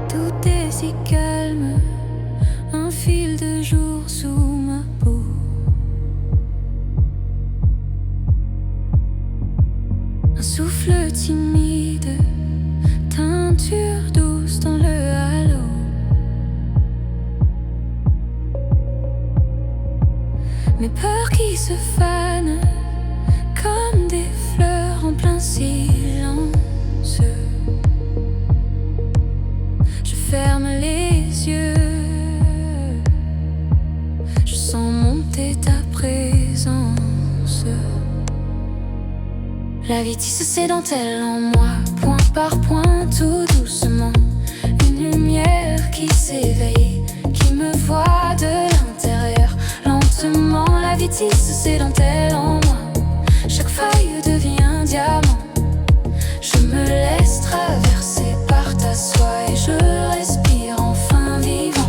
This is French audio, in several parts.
Tout est si calme, un fil de jour sous ma peau. Un souffle timide, teinture douce dans le halo. Mes peurs qui se fanent comme des fleurs en plein silence. Je ferme les yeux, je sens monter ta présence. La vie tisse ses dentelles en moi, point par point, tout doucement. Une lumière qui s'éveille, qui me voit de l'intérieur. Lentement, la vie tisse ses dentelles en moi. Chaque feuille devient un diamant. Je me laisse traverser par ta soie et je respire enfin vivante.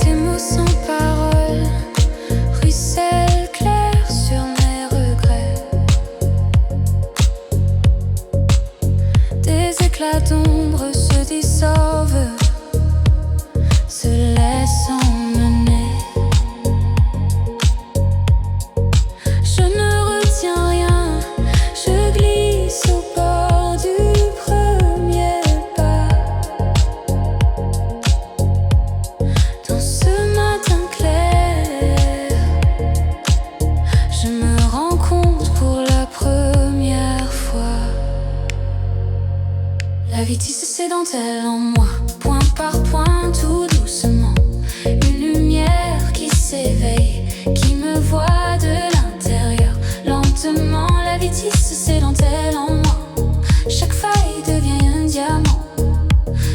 Tes mots sans parole ruissellent clair sur mes regrets. Des éclats d'ombre se dissolvent, se laissent emmener. Je ne retiens rien, je glisse au bord du premier pas. Dans ce matin clair, je me rends compte pour la première fois. La vie tisse ses dentelles en moi, point par point, tout doucement. Une lumière qui s'éveille, qui me voit de l'intérieur. Lentement, la vie tisse ses dentelles en moi. Chaque faille devient un diamant.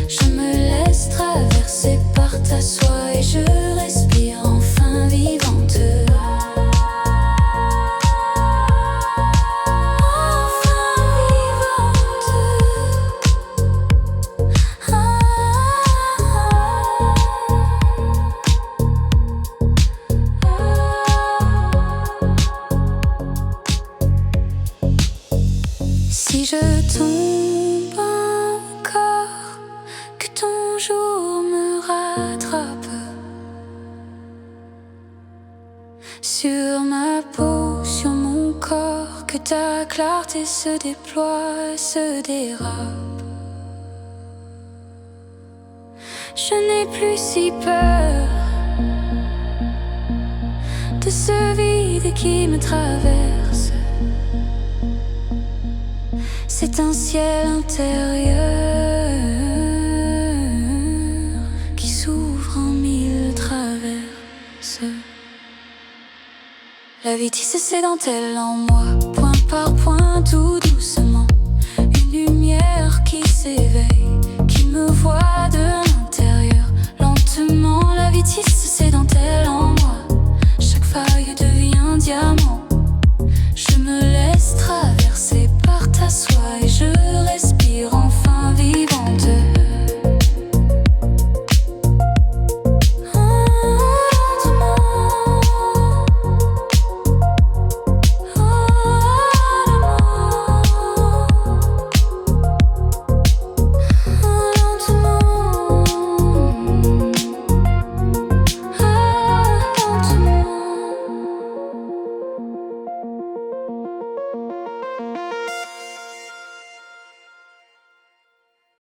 Je me laisse traverser par ta soie et je respire enfin vivante. Enfin vivante. Si je tombe encore, que ton jour me rattrape. Sur ma peau, sur mon corps, que ta clarté se déploie, se dérape. Je n'ai plus si peur de ce vide qui me traverse. C'est un ciel intérieur qui s'ouvre en mille traverses. La vie tisse ses dentelles en moi, point par point, tout doucement. Une lumière qui s'éveille, qui me voit